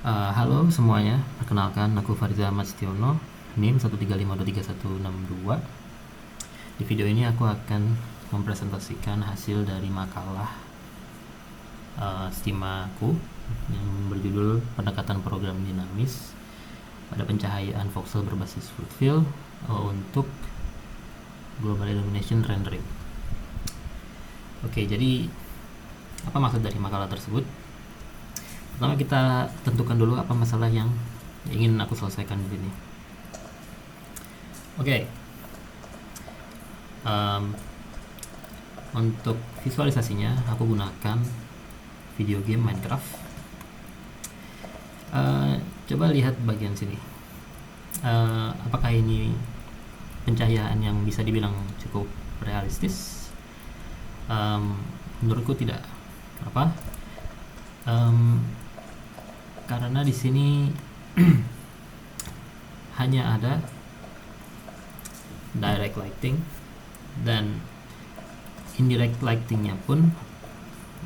Halo semuanya, perkenalkan aku Fariza Ahmad Setiono, NIM 135233162. Di video ini aku akan mempresentasikan hasil dari makalah STIMA-ku yang berjudul Pendekatan Program Dinamis pada Pencahayaan Voxel Berbasis Fluid Field untuk Global Illumination Rendering. Oke, jadi apa maksud dari makalah tersebut? Pertama kita tentukan dulu apa masalah yang ingin aku selesaikan di sini. Oke. Untuk visualisasinya aku gunakan video game Minecraft. Coba lihat bagian sini. Apakah ini pencahayaan yang bisa dibilang cukup realistis? Menurutku tidak. Kenapa? Karena di sini hanya ada direct lighting dan indirect lightingnya pun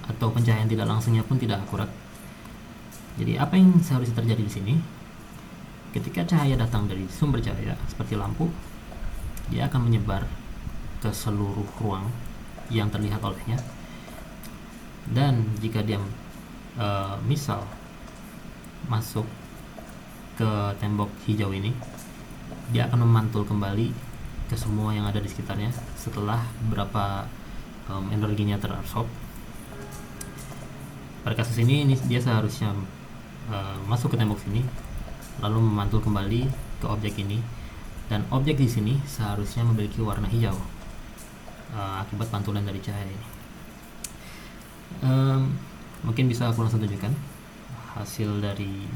atau pencahayaan tidak langsungnya pun tidak akurat. Jadi apa yang seharusnya terjadi di sini? Ketika cahaya datang dari sumber cahaya seperti lampu, dia akan menyebar ke seluruh ruang yang terlihat olehnya. Dan jika dia misal masuk ke tembok hijau ini, dia akan memantul kembali ke semua yang ada di sekitarnya setelah beberapa energinya terabsorb. Pada kasus ini dia seharusnya masuk ke tembok sini lalu memantul kembali ke objek ini, dan objek di sini seharusnya memiliki warna hijau akibat pantulan dari cahaya ini. Mungkin bisa aku langsung tunjukkan hasil dari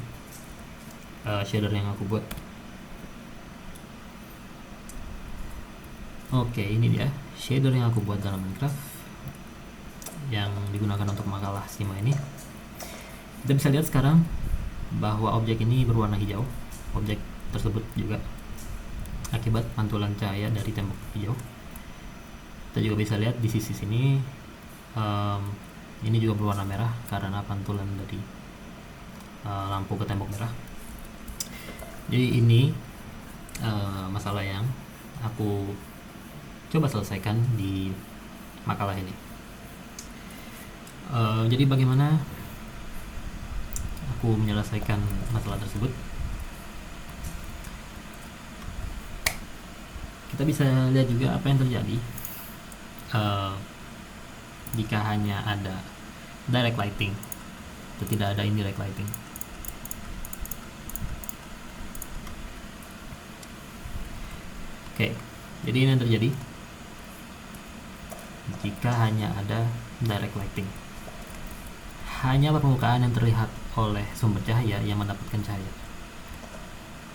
shader yang aku buat. Oke, ini dia shader yang aku buat dalam Minecraft yang digunakan untuk makalah STIMA ini. Kita bisa lihat sekarang bahwa objek ini berwarna hijau. Objek tersebut juga akibat pantulan cahaya dari tembok hijau. Kita juga bisa lihat di sisi sini ini juga berwarna merah karena pantulan dari lampu ke tembok merah. Jadi ini masalah yang aku coba selesaikan di makalah ini. Jadi bagaimana aku menyelesaikan masalah tersebut? Kita bisa lihat juga apa yang terjadi jika hanya ada direct lighting atau tidak ada indirect lighting. Oke, jadi ini yang terjadi jika hanya ada direct lighting. Hanya permukaan yang terlihat oleh sumber cahaya yang mendapatkan cahaya.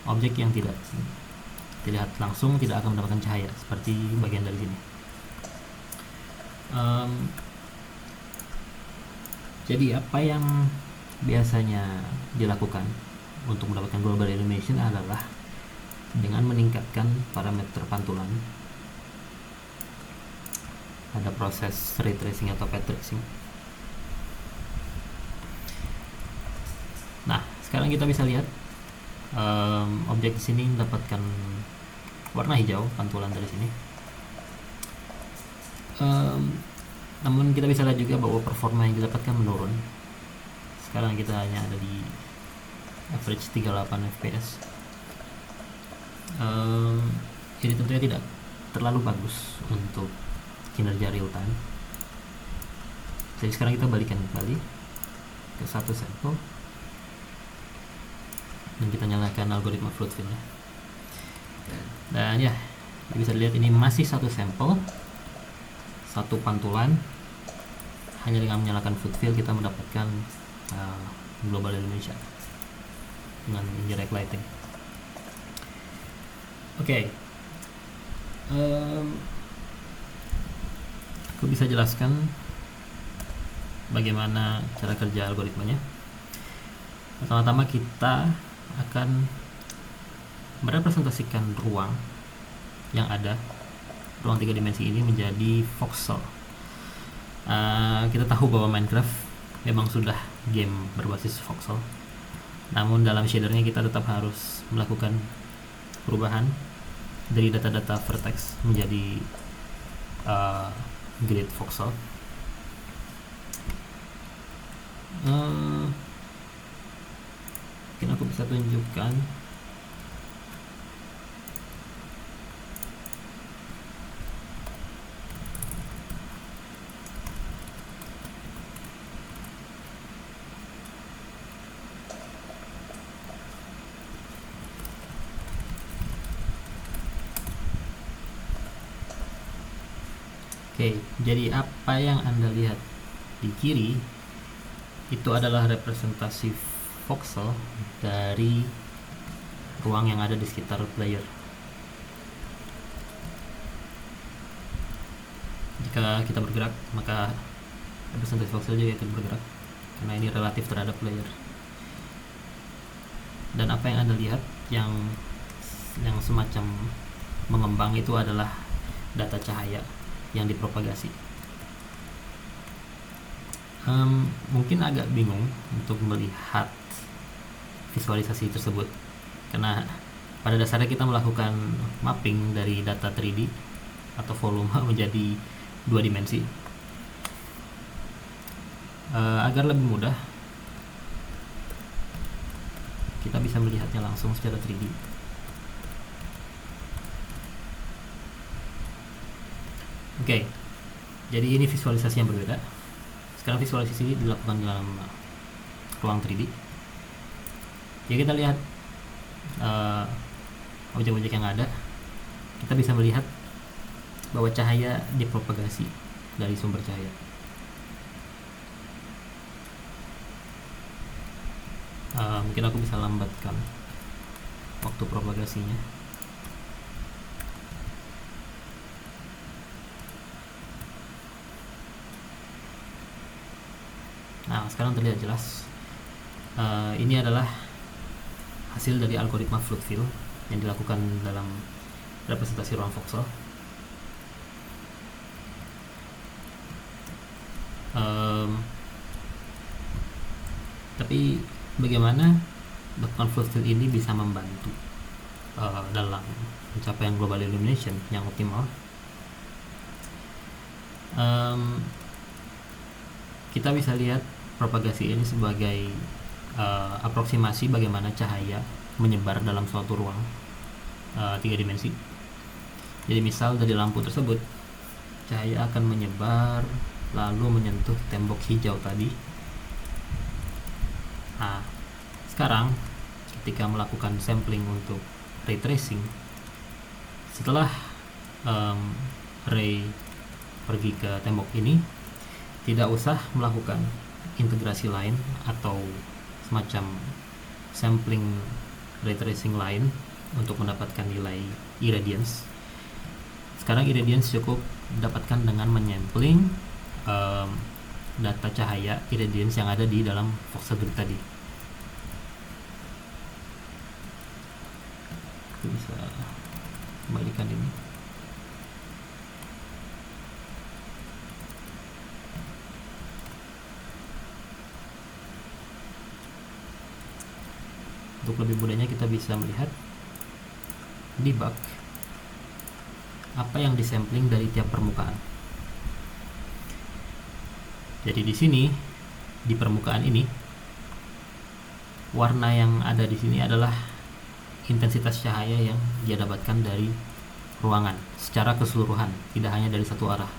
Objek yang tidak terlihat langsung tidak akan mendapatkan cahaya, seperti bagian dari sini. Jadi apa yang biasanya dilakukan untuk mendapatkan global illumination adalah dengan meningkatkan parameter pantulan. Ada proses ray tracing atau path tracing. Nah, sekarang kita bisa lihat objek di sini mendapatkan warna hijau pantulan dari sini. Namun kita bisa lihat juga bahwa performa yang didapatkan menurun. Sekarang kita hanya ada di average 38 fps. Ini tentunya tidak terlalu bagus untuk kinerja real time. Jadi sekarang kita balikan kembali ke satu sampel dan kita nyalakan algoritma fluid field-nya. Dan ya, bisa dilihat ini masih satu sampel, satu pantulan. Hanya dengan menyalakan fluid field kita mendapatkan global illumination dengan indirect lighting. Oke. Aku bisa jelaskan bagaimana cara kerja algoritmanya. Pertama-tama kita akan merepresentasikan ruang yang ada, ruang 3 dimensi ini menjadi voxel. Kita tahu bahwa Minecraft memang sudah game berbasis voxel. Namun dalam shadernya kita tetap harus melakukan perubahan dari data-data vertex menjadi grid voxel. Mungkin aku bisa tunjukkan. Oke, jadi apa yang Anda lihat di kiri itu adalah representasi voxel dari ruang yang ada di sekitar player. Jika kita bergerak, maka representasi voxel juga ikut bergerak karena ini relatif terhadap player. Dan apa yang Anda lihat yang semacam mengembang itu adalah data cahaya yang dipropagasi. Mungkin agak bingung untuk melihat visualisasi tersebut karena pada dasarnya kita melakukan mapping dari data 3D atau volume menjadi 2 dimensi. Agar lebih mudah kita bisa melihatnya langsung secara 3D. Oke, jadi ini visualisasi yang berbeda. Sekarang visualisasi ini dilakukan dalam ruang 3D. Jadi kita lihat objek-objek yang ada. Kita bisa melihat bahwa cahaya dipropagasi dari sumber cahaya. Mungkin aku bisa lambatkan waktu propagasinya. Nah, sekarang terlihat jelas. Ini adalah hasil dari algoritma fluid fill yang dilakukan dalam representasi ruang voxel. Tapi bagaimana lakukan fluid fill ini bisa membantu dalam pencapaian global illumination yang optimal? Kita bisa lihat propagasi ini sebagai aproksimasi bagaimana cahaya menyebar dalam suatu ruang 3 dimensi. Jadi misal dari lampu tersebut cahaya akan menyebar lalu menyentuh tembok hijau tadi. Nah, sekarang ketika melakukan sampling untuk ray tracing, setelah ray pergi ke tembok ini, tidak usah melakukan integrasi lain atau semacam sampling ray tracing lain untuk mendapatkan nilai irradiance. Sekarang irradiance cukup dapatkan dengan menyampling data cahaya irradiance yang ada di dalam voxel grid tadi. Aku bisa kembalikan ini. Untuk lebih mudahnya kita bisa melihat debug apa yang disampling dari tiap permukaan. Jadi di sini di permukaan ini warna yang ada di sini adalah intensitas cahaya yang dia dapatkan dari ruangan secara keseluruhan, tidak hanya dari satu arah.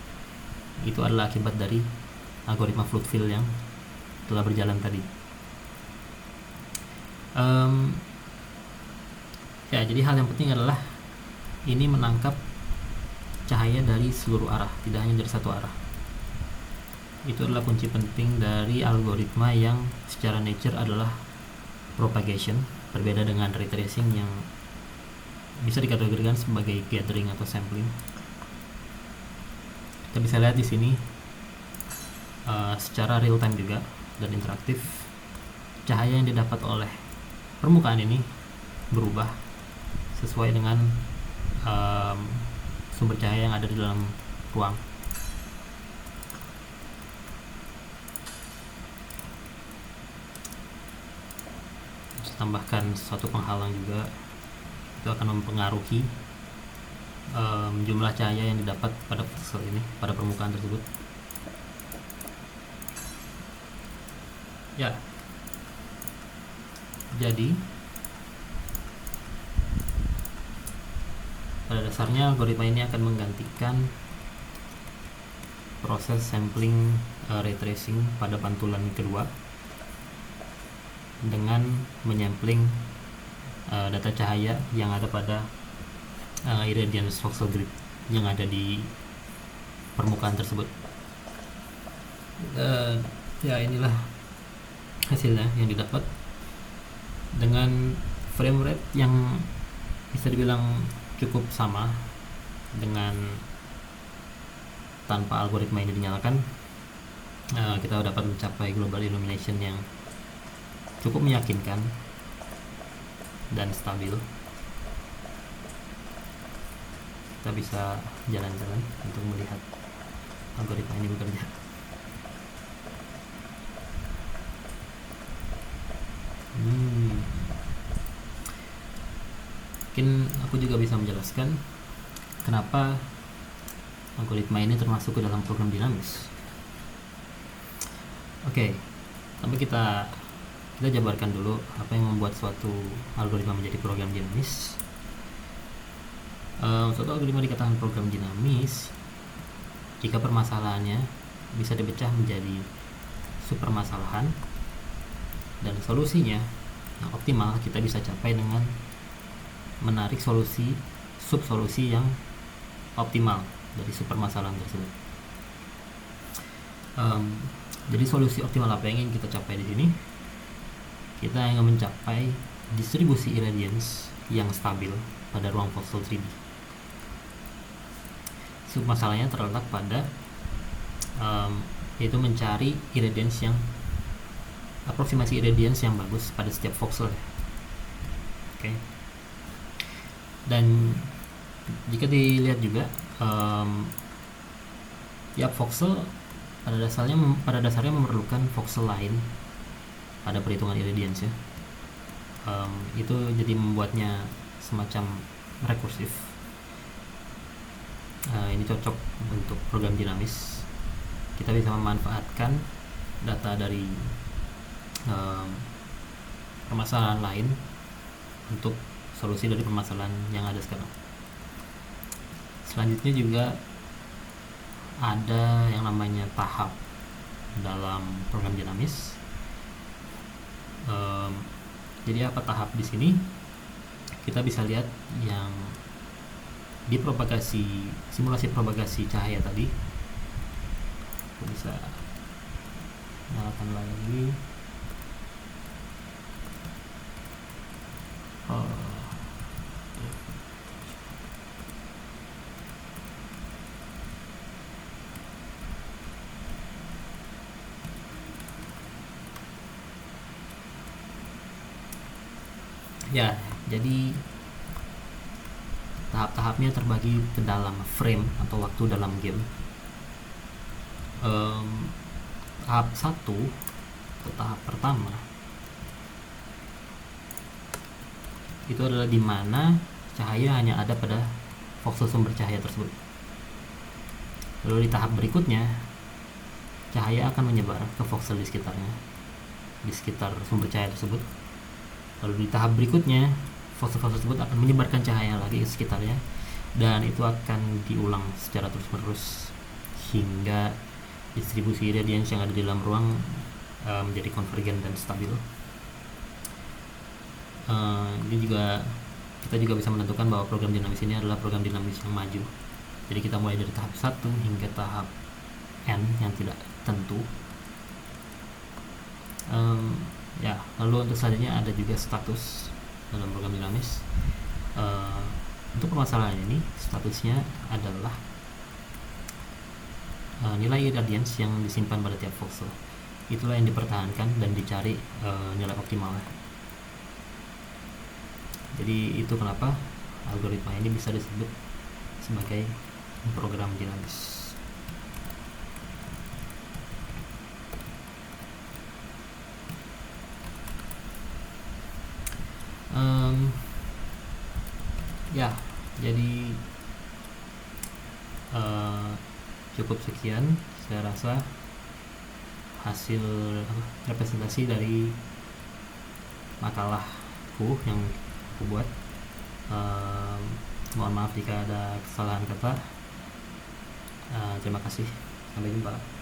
Itu adalah akibat dari algoritma fluid fill yang telah berjalan tadi. Ya, jadi hal yang penting adalah ini menangkap cahaya dari seluruh arah, tidak hanya dari satu arah. Itu adalah kunci penting dari algoritma yang secara nature adalah propagation, berbeda dengan ray tracing yang bisa dikategorikan sebagai gathering atau sampling. Kita bisa lihat di sini secara real time juga dan interaktif, cahaya yang didapat oleh permukaan ini berubah sesuai dengan sumber cahaya yang ada di dalam ruang. tambahkan suatu penghalang juga, itu akan mempengaruhi jumlah cahaya yang didapat pada voxel ini, pada permukaan tersebut. Ya, jadi pada dasarnya algoritma ini akan menggantikan proses sampling ray tracing pada pantulan kedua dengan menyampling data cahaya yang ada pada irradiance voxel grid yang ada di permukaan tersebut. Ya, inilah hasilnya yang didapat dengan frame rate yang bisa dibilang cukup sama dengan tanpa algoritma ini dinyalakan. Kita dapat mencapai global illumination yang cukup meyakinkan dan stabil. Kita bisa jalan-jalan untuk melihat algoritma ini bekerja. Mungkin aku juga bisa menjelaskan kenapa algoritma ini termasuk ke dalam program dinamis. Oke, tapi kita jabarkan dulu apa yang membuat suatu algoritma menjadi program dinamis. Suatu algoritma dikatakan program dinamis jika permasalahannya bisa dipecah menjadi subpermasalahan dan solusinya yang optimal kita bisa capai dengan menarik sub-solusi yang optimal dari subpermasalahan tersebut. Jadi solusi optimal apa yang ingin kita capai di sini? Kita ingin mencapai distribusi irradiance yang stabil pada ruang voxel 3D. Submasalahnya terletak pada yaitu mencari irradiance yang aproksimasi irradiance yang bagus pada setiap voxel. Oke. Dan jika dilihat juga tiap voxel pada dasarnya memerlukan voxel lain pada perhitungan irradiance ya. Itu jadi membuatnya semacam rekursif. Ini cocok untuk program dinamis. Kita bisa memanfaatkan data dari permasalahan lain untuk solusi dari permasalahan yang ada sekarang. Selanjutnya juga ada yang namanya tahap dalam program dinamis. Jadi apa tahap di sini? Kita bisa lihat yang di simulasi propagasi cahaya tadi. Kita bisa nyalakan lagi. Ya, jadi tahap-tahapnya terbagi ke dalam frame atau waktu dalam game. Tahap 1 atau tahap pertama itu adalah di mana cahaya hanya ada pada voxel sumber cahaya tersebut. Lalu di tahap berikutnya cahaya akan menyebar ke voxel di sekitarnya, di sekitar sumber cahaya tersebut. Lalu di tahap berikutnya voxel-voxel tersebut akan menyebarkan cahaya lagi ke sekitarnya, dan itu akan diulang secara terus-menerus hingga distribusi irradiance yang ada di dalam ruang menjadi konvergen dan stabil. Kita juga bisa menentukan bahwa program dinamis ini adalah program dinamis yang maju. Jadi kita mulai dari tahap 1 hingga tahap N yang tidak tentu. Ya, lalu untuk selanjutnya ada juga status dalam program dinamis. Untuk permasalahan ini statusnya adalah nilai irradiance yang disimpan pada tiap voxel. Itulah yang dipertahankan dan dicari nilai optimalnya. Jadi itu kenapa algoritma ini bisa disebut sebagai program dinamis. Em, ya, jadi cukup sekian saya rasa hasil representasi dari makalahku yang aku buat. Mohon maaf jika ada kesalahan kata. Terima kasih, sampai jumpa.